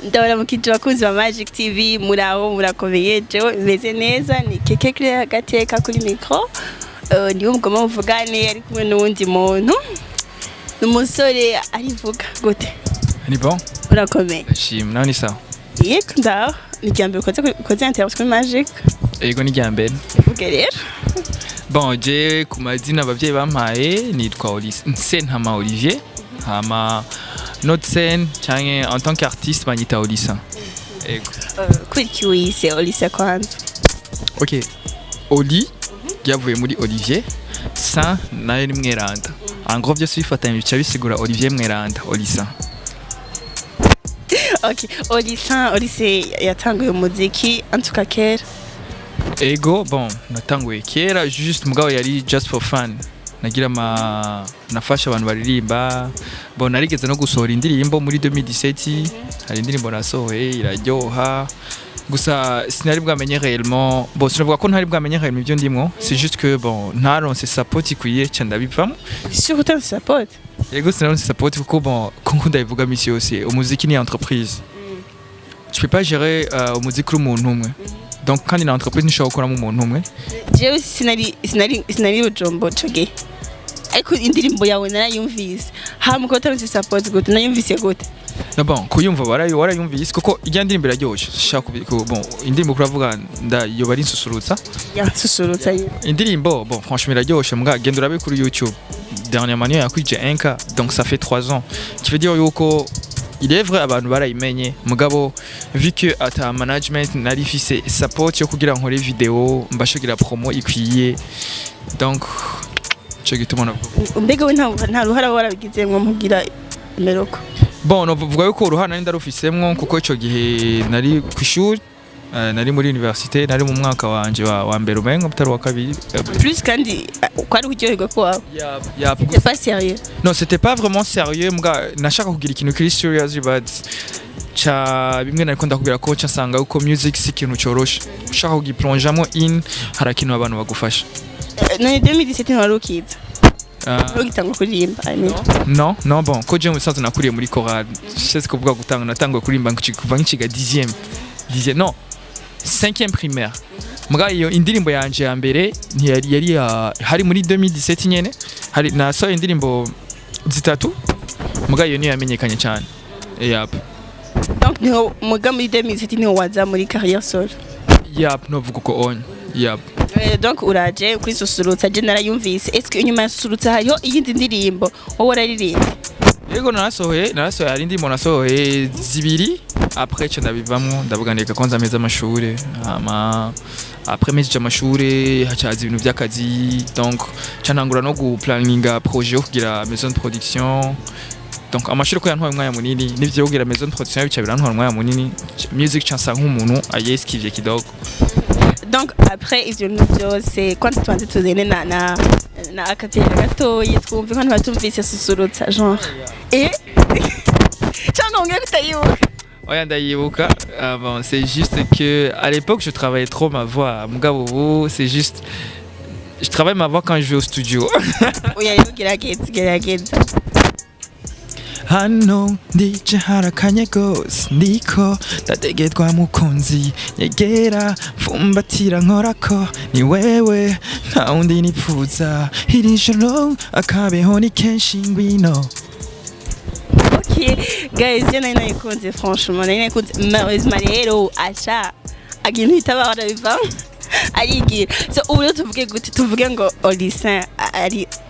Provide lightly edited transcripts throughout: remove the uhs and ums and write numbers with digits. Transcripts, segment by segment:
ndabona mukije bakunzi ba Magic TV muraho murakomeye jewe meze neza ni Keke Claire gateka kuri micro niwe mugoma muvugane ari kumwe n'uwundi muntu n'umusore arivuga gute ni bon urakomeye shim nawe ni sawa yego ndaho ni ryambere koze interview kuri Magic yego ni ryambere uvuge rero bon je ku mazina abavyeyi bampaye nitwa Nsentama Olivier hama notre scène canke en tant qu'artiste banyita Olisa ego kwiki wise Olisa kwanza OK Oli yavuye muri Olivier Saint nayo ni mweranda en gros byose bifatanye bica bisigura Olivier mweranda Olisa OK Olisa Olise yatanguye umuziki antuka kera ego bon natanguye kera juste mugabo yari just for fun nagira nafasha abantu baririmba bon narigeze no gusohora indirimbo muri 2017 hari indirimbo nasohoye iraryoha gusa sinari bwamenye réellement bon sinavuga ko ntari bwamenye réellement ibyo ndimwo c'est juste que bon ntaronse support ikwiye cyane bivamo surtout support ego sinaronse support kuko bon konko ndabivuga misi yose umuziki ni entreprise tu peux pas gérer umuziki umuntu umwe donc kandi na entreprise nishobora gukoramo umuntu umwe jewe sinari bujombo coge ariko indirimbo yawe narayumvise hamwe ko taronse support gute nayumvise gute no bon kuyumva warayumvise kuko ijya ndirimbo iraryoshe shaka bon indirimbo kuravuga yo bari nsusurutsa ya susurutsa indirimbo bon franchement iraryoshe mbwa genda urabe kuri YouTube dernièrement yakwije 1K donc ça fait 3 ans qui veut dire yuko il est vrai abantu barayimenye mugabo vu que ata management nari fise support yo kugira nkore video mbashogira promo ikwiye donc cyo gituma navuga mbega we nta ruhara warabigizemwe mugira meroko bon no vuga yuko uruhara nari ndarufisemwo kuko ico gihe nari kwishuri nari muri université nari mu mwaka wanje wa mbere umengo butari wa kabiri plus kandi kwari kuryoherwa ko wawe c'était pas sérieux non c'était pas vraiment sérieux mga nashaka kugira ikintu kiri serious but cha bimwe nariko ndakubwira ko nsanga uko music si ikintu cyoroshe ushaka kugiplongeamo in harakintu abantu bagufasha none 2017 warukiza ugitanga kuririmba non bon ko je musanze nakuriye muri chorale c'est ce que kuvuga gutanga natangwe kuririmba kuva nk'ikiga 10e non 5e primaire muga iyo indirimbo yanje ya mbere ntiyari hari muri 2017 nyene hari nasohoye indirimbo zitatu muga iyo niyo yamenyekanye cyane yap donc niho muga muri 2017 niho waza muri carrière solo yap no vuga ko on yap donc uraje kuri susurutsa je narayumvise est-ce que inyuma ya susurutsa hariho iyindi ndirimbo wowe wararirimba yego narasohoye hari indirimbo nasohoye zibiri après cyo ndabivamwo ndavuga ndeka kwanza ameza amashure après mezi y'amashure hacaza ibintu by'akazi donc canangura no guplanninga projet yo kugira maison de production donc amashure ko yantwaye umwanya munini nivyo kugira maison de production bica birantwara umwanya munini music chansa nk'umuntu ayeskivye kidogo donc après ivyo byose quand twanze tuzene na akapera gatoyi twumve ko ntibatumvise susurutsa genre cyangwa ngeke kutayibuka oya ndayibuka bon c'est juste que à l'époque je travaillais trop ma voix mugabo c'est juste je travaille ma voix quand je vais au studio oya gerageza hano ndice harakanye gose ndiko ndategedwa mukunzi nyegera mfumbatira nkorako ni wewe nta wundi nipfuza iri joro akabeho ni kenshi ngwino OK guys je nayikunze franchement nayikunze rero acha agintu itabara biva arigira so ubu tuvuge gute tuvuge ngo Olisa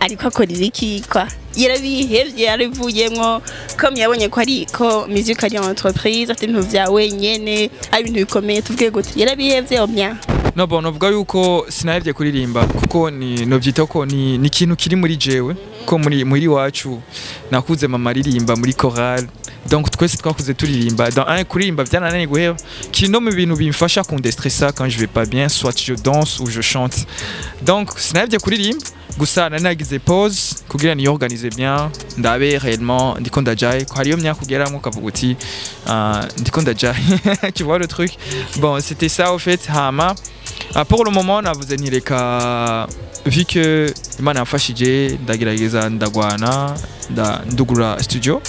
ariko akora iki kwa yarabihevye yarivuyemwo comme yabonye ko ariko musique ari entreprise ati ibintu vyawe nyene ari ibintu bikomeye tuvuge gute yarabihevye bien no bon novuga yuko sinahevye kuririmba kuko ni novyita ko ni ikintu kiri muri jewe ko muri wacu nakuze mama ririmba muri chorale donc twese twakuze turirimba dans un kuririmba byanananye guheba kiri no mu bintu bimfasha kundestresser quand je vais pas bien soit je danse ou je chante donc sinahevye kuririmba gusa nanagize pause kugira ni organiser bien ndabe réellement ndiko ndajaye ko hariyo myaka kugeramo kavuga uti ndiko ndajaye tu vois le truc bon c'était ça au fait hama pour le moment navuze ntireka vu que imana yafashije ndagerageza ndagwana ndugura studio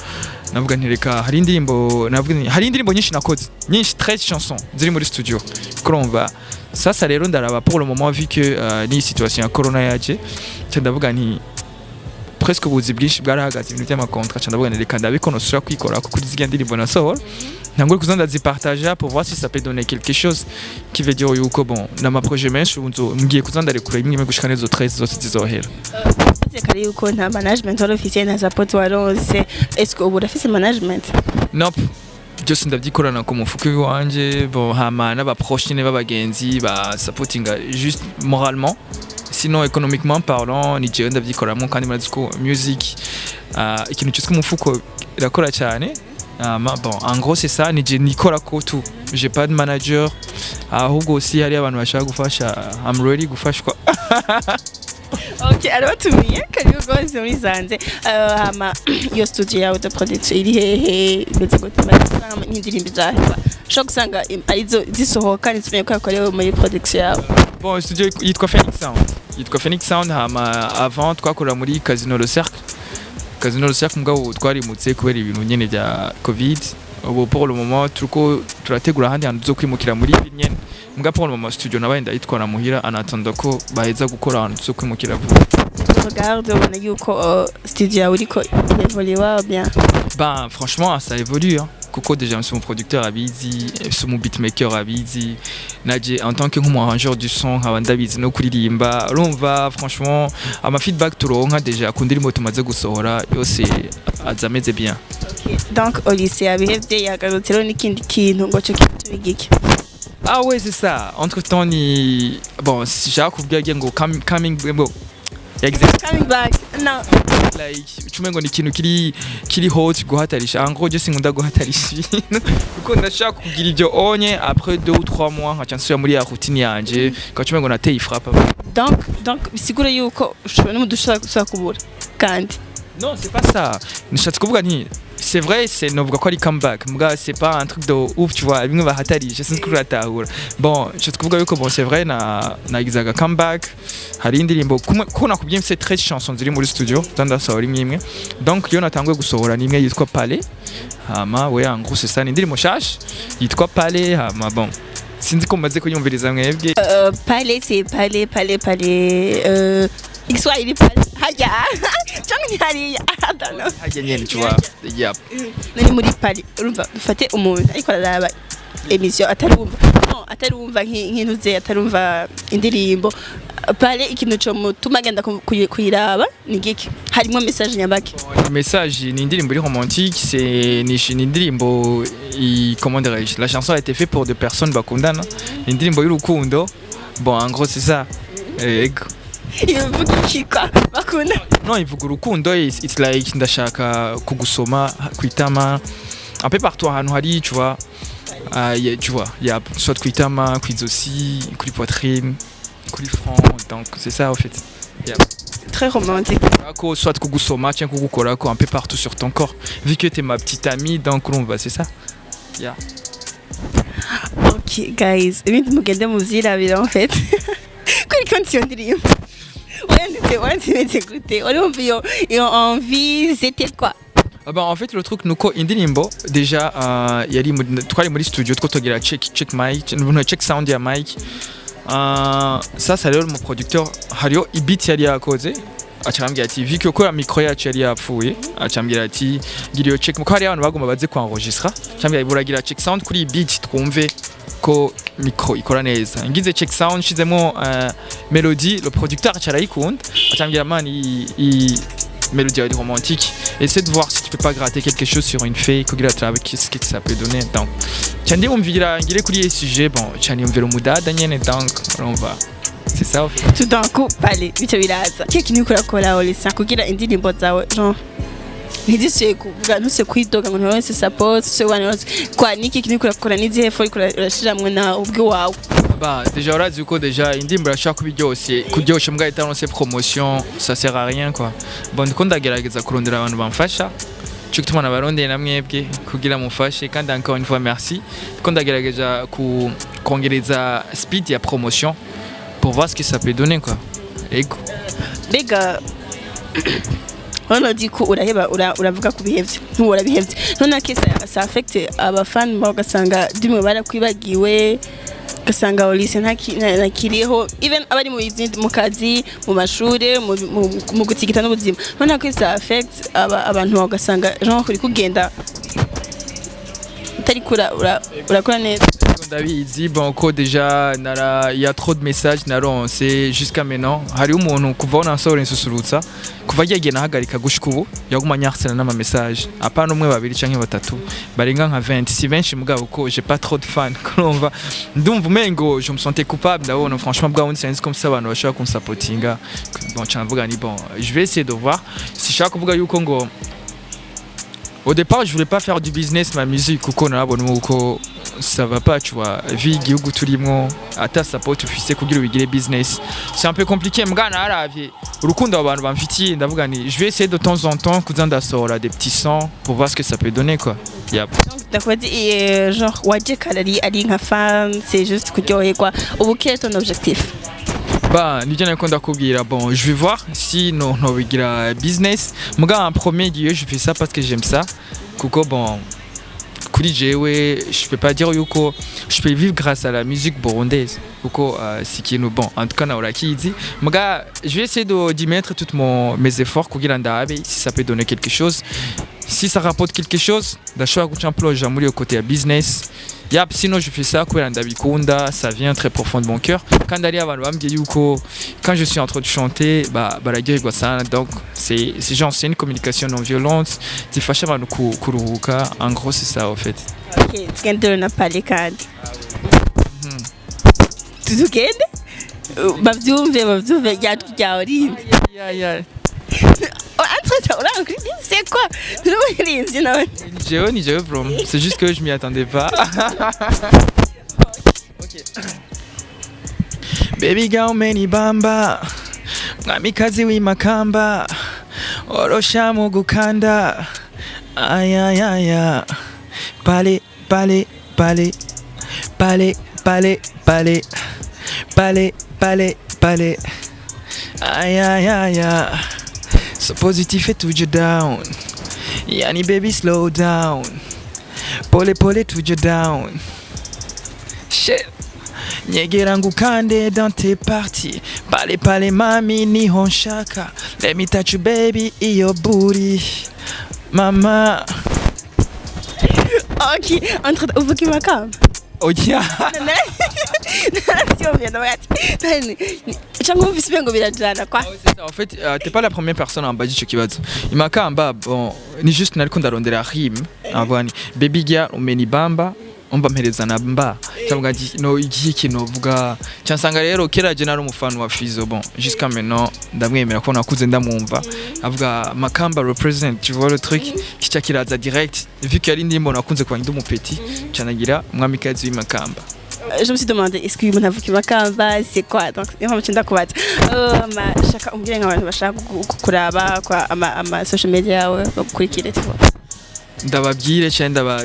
navuga nti reka hari indirimbo nyinshi nakoze nyinshi 13 chansons ziri muri studio kurumva sasa rero ndaraba pour le moment vu que ni situation ya corona yaje ndavuga nti presque ubuzi bwinshi bwarahagaze ibintu by'amakontra ndavuga nti reka ndabikonosura kwikora kuri ziga ndirimbo nasohora ntabwo kuza ndazipartager pour voir si ça peut donner quelque chose qui veut dire yuko bon na ma projet menshi ngiye kuza ndarekura imwe gushika nezo 13 zose zizohera kare yuko nta management wari ufite na support waronse est-ce que ubu urafise management nope byose ndabyikorana ku mufuko wanje bon hama n'abaproche b'abagenzi ba supportinga juste moralement sinon économiquement parlant ni jewe ndabyikoramo kandi murazi ko music ikintu cyitwa umufuko irakora cyane bon en gros c'est ça ni je nikora ko tout j'ai pas de manager ahubwo aussi hari abantu bashaka gufasha I'm ready gufashwa Okay, arabatumiye karibu rwose muri Zanze hama iyo studio yawe de production iri hehe beze gutuma n'indirimbo zahwa sho gusanga arizo zisohoka nitumenye ko yakorewe muri production yawe bon studio yitwa Phoenix Sound hama avant twakorera muri Casino Le Cercle mugabo twarimutse kubera ibintu nyene bya covid ubu pour le moment turategura handi hantu zo kwimukira muri nyene mbwa pour le moment studio nabaye ndayitwara muhira anatanda ko baheza gukora hantu zo kwimukira vuba regarde on a yuko studio yawe uriko évoluer bien ben franchement ça évolue hein. Kuko déjà je suis mon producteur abizi je suis mon beatmaker abizi naje en tant que arrangeur du son abandabizi no kuririmba urumva franchement ama feedback turonka déjà kundirimo tumaze gusohora yose azameze bien. Okay. Donc au lycée abihevye yagarutse n'ikindi kintu ngo cyo kitubigike. Ah ouais c'est ça. Entre temps ni bon si j'ai kuvuga ngo coming coming back no like ucumengo ni ikintu kiri hot guhatarisha en gros je sinkunda guhatarisha kuko ndashaka kugira ibyo onye après 2 ou 3 mois nka chanson muri ya routine yanje ka ucumengo nateye ifrapa donc bisigura yuko ushobora no dushaka kubura kandi non c'est pas ça nishatse kuvuga nti c'est vrai c'est novuga ko ari comeback mbwa c'est pas un truc de ouf tu vois bimwe bahatarisha sinzi ko ratahura bon je te kuvuga yuko bon c'est vrai nagizaga comeback hari indirimbo ko nakubye c'est 13 chansons ziri muri studio tandasohora imwe donc yo natangwe gusohora ni imwe yitwa Palais hama we en gros c'est ça indirimbo shash yitwa Palais hama bon sinzi ko maze kuyumviriza mwebwe Palais c'est Palais Kiswahili Palais haja cyangwa ntihariya I don't know haja nyene tu vois yep nari muri Palais urumva dufate umuntu ariko araraba emission atarumva nk'intuze atarumva indirimbo Palais ikintu cyo mutuma agenda kuyiraba ni giki harimo message nyabaki message ni indirimbo iri romantique c'est ni indirimbo comment dirais-je la chanson a été faite pour deux personnes bakundana indirimbo y'urukundo bon en gros c'est ça ivuga ikika bakunda non ivuga urukundo it's like ndashaka kugusoma kwitama un peu partout ahantu hari tu vois tu vois il y a soit kwitama kwizosi kuri poitrine kuri front donc c'est ça en fait yeah. Très romantique soit kugusoma tiens kugukora un peu partout sur ton corps vu que t'es ma petite amie donc on va c'est ça yeah. Ok guys ibindi mugende muvyirabira en fait kuri condition ndirimbo wanditse gute urumva iyo envie c'était quoi bah en fait le truc nuko indirimbo déjà yari twari muri studio twotogira check mic check sound ya mic ça rero mon producteur hariyo beat yari yakoze acambira ati vu que ko micro yacu yari yapfuye acambira ati giriyo check muko hari abantu bagomba baze kwanregistra acambira iburagira check sound kuri beat twumve ko micro ikora neza ngize check sound shizemo melody le producteur acharayikunda acambira man mélodie romantique essaie de voir si tu peux pas gratter quelque chose sur une feuille kugira travailler qu'est-ce que ça peut donner donc cyandi umvira ngire kuri ce sujet bon cyandi umvira umudada nyene donc on va c'est ça en fait tout d'un coup Palais bicho biraza kintu kurakora olisa kugira indirimbo zawe genre ntidisuye kuvuga ntuse kwidoga ngo ntose support se wanose kwa niki kintu kurakora nizihe fo urashiramwe na ubwe wawe bah déjà urazi uko déjà indirimbo irashaka kubiryoshe kuryoshe mbwa itanonse promotion ça sert à rien quoi bon ndiko ndagerageza kurondera abantu bamfasha cyo gutuma nabarondeye namwebwe kugira mufashe kandi encore une fois merci ndiko ndagerageza kongereza speed ya promotion pour voir ce que ça peut donner quoi ego bega none di ko uraheba uravuga ku bihevye ntubora bihevye none akesa ça affecte abafan bagasanga dimwe barakwibagiwe gasanga Olise ntakiriho even abari mu kazi mu mashure mu gutigita n'ubuzima none akesa affect abantu bagasanga genre kuri kugenda utari urakora neza ndabizi bon ko déjà il y a trop de messages naronse jusqu'à maintenant hari umuntu kuva unansora insusurutsa kuva yagiye nahagarika gushika ubu yaguma nyarsana n'ama message apana umwe babiri canke batatu barenga nka 20 si benshi mugabo ko j'ai pas trop de fans kurumva ndumva umengo je me sentais coupable ndabona franchement bwa wundi sense comme ça abantu bashaka kunsapotinga bon cyanavuga ni bon je vais essayer de voir si shaka kuvuga yuko ngo au départ je voulais pas faire du business ma musique kuko narabona uko ça va pas tu vois vie igihugu turimo ata support ufise kugira ubigire business c'est un peu compliqué mgana aravye urukundo abantu bamfitiye ndavuga ni je vais essayer de temps en temps kuza ndasora des petits sons pour voir ce que ça peut donner quoi yep. Donc d'accord dit genre waje kalari ari nka fan c'est juste kuryoherwa ubu quel est ton objectif? Bah nibyo nako ndakubwira bon je vais voir si no bigira business muga en premier lieu je fais ça parce que j'aime ça kuko bon kuri jewe je peux pas dire yuko je peux vivre grâce à la musique burundaise kuko si kintu bon en tout cas na urakizi muga je vais essayer d'y mettre tous mes efforts kugira ndabe si ça peut donner quelque chose si ça rapporte quelque chose ndashobora guca plonger muri yo côté ya business yap sinon je fais ça kubera ndabikunda ça vient très profond de mon cœur quand ari abantu bambwiye yuko quand je suis en train de chanter bararyoherwa sana donc c'est genre c'est une communication non violente zifasha abantu kuruhuka en gros c'est ça en fait. OK tugende na pale kandi tugende bavyumve ryatujya uri ya c'est quoi? Ni Jéo, bro. C'est juste que je m'y attendais pas. Okay. Baby girl many bamba mwamikazi w'imakamba orosha mu gukanda ayayaya pale pale pale pale pale pale pale pale pale ayayaya so positif et tout you down yani baby slow down pole pole tout you down shit nyegera ngukande dans tes parties pale pale mami niho nshaka let me touch you baby iyo booty mama. OK entre uvuki makamba oh yeah en fait t'es pas la première personne à mbaji ico kibazo imakamba bon ni juste nariko ndarondera rime avani baby girl umeni bamba umba mpereza na mba cyangwa no igihe kinovuga cyansanga rero kera je nari umufana wa Fizo bon jusqu'à maintenant ndamwemera ko nakuze ndamwumva avuga makamba represent tu vois le truc kicha kiraza direct vu que ari ndimbo nakunze kwa ndi umupeti cyanagira umwamikazi w'imakamba. Je me suis demandé est-ce que vous avez vu makamba c'est quoi donc il va me kubaza ma shaka umbye nk'abantu bashaka kuraba kwa ama social media yawe bakurikire tu ndababwire cyenda ba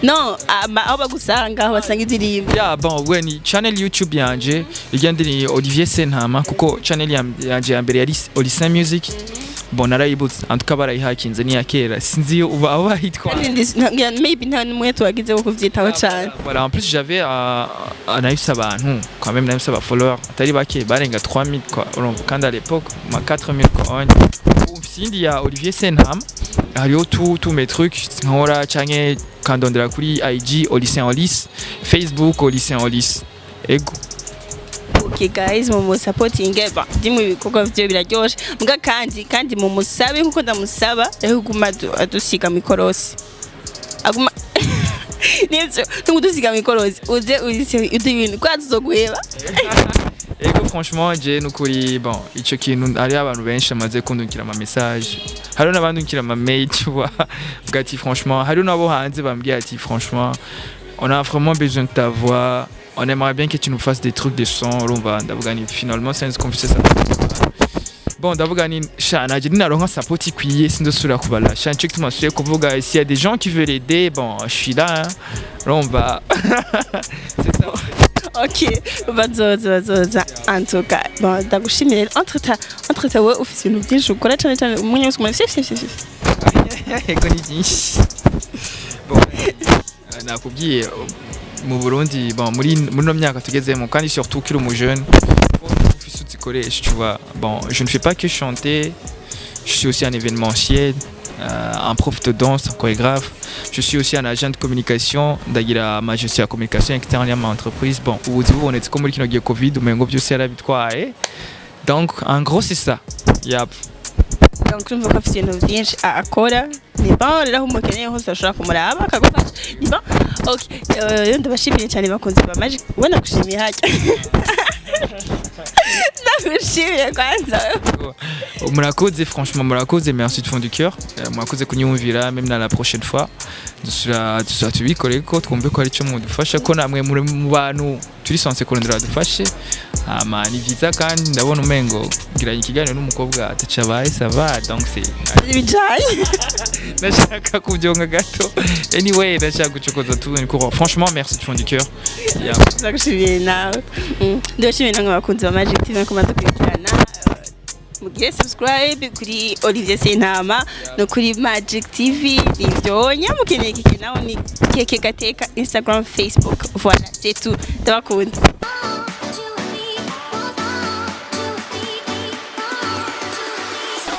non aho bagusanga basanga indirimbo ya bon we ni channel YouTube yanje igendini Olivier Sentama kuko channel yanje ya mbere yari Olise Music bon narayibutse en tout cas barayihakinze ni yakera sinzi uba aba hitwa maybe nta numwe twagize wo kuvyitaho cyane voilà en plus j'avais anayifisa abantu quand même nayifisa ba followers atari bake barenga 3000 quoi quand à l'époque ma 4000 quoi sindi ya Olivier Sentama hariho tous mes trucs nkora canke kandondera kuri IG Olise Olise Facebook Olise Olise ego. OK guys mu supporting dimwe ibikorwa byo biraryoshe mbwa kandi mu musabe nkuko ndamusaba ahuguma adusiga mikorosi aguma nivyo tungudusiga mikorosi uze ibintu kwazuzoguheba ego franchement je nukuri bon ico kintu ari abantu benshi amaze kundukira ama message hari n'abandukira ama mail tu vois bwati franchement hari nabo hanze bambwiye ati franchement on a vraiment besoin de ta voix on aimerait bien que tu nous fasses des trucs de son rumba ndavuga ni finalement sans confesser ça bon ndavuga ni shana je ninaronka support ikwiye sindosura kubala shana cyo tumasuye kuvuga s'il y a des gens qui veulent aider bon je suis là hein. Rumba c'est ça Ok, bazoza en tout cas. Bon, ndagushimire entre ta wowe ufite ibintu byinshi ukora cyane cyane umwanya wose umuntu ego ni byinshi. Bon, nakubwiye mu Burundi bon muri no myaka tugezemo kandi surtout kiri umu jeune ufite utikoresha tu vois. Bon, je ne fais pas que chanter, je suis aussi un événementiel, un prof de danse, un chorégraphe. Je suis aussi un agent de communication, ndagira ma gestion ya communication externe ya ma entreprise. Bon, ubuzi bubonetse ko muri kino gihe Covid umengo byose yarabitwaye. Donc en gros c'est ça. Yep. donc urumva ko afite ibintu byinshi akora ni bon rero umukeneye hose ashobora kumuraba akagufasha ni bon ok ndabashimiye cyane bakunze ba Magic we nagushimiye hajya ndagushimiye kwanza murakoze franchement murakoze merci du fond du cœur murakoze kunyumvira même dans la prochaine fois dusura tubikore ko twumve ko ari cyo mudufasha ko namwe mu bantu turi sanse kurondera dufashe ni vyiza kandi ndabona umengo giranye ikiganiro n'umukobwa atacabaye ça va donc c'est bijanye nashaka kubyonga gato anyway nashaka gucokoza tu franchement merci du fond du cœur ndagushimiye nawe ndashimiye namwe bakunze ba Magic TV ko madukurikirana mugire subscribe kuri Olivier Sentama no kuri Magic TV nivyo nyamukeneye kike nawe ni keke gateka Instagram Facebook voilà c'est tout ndabakunda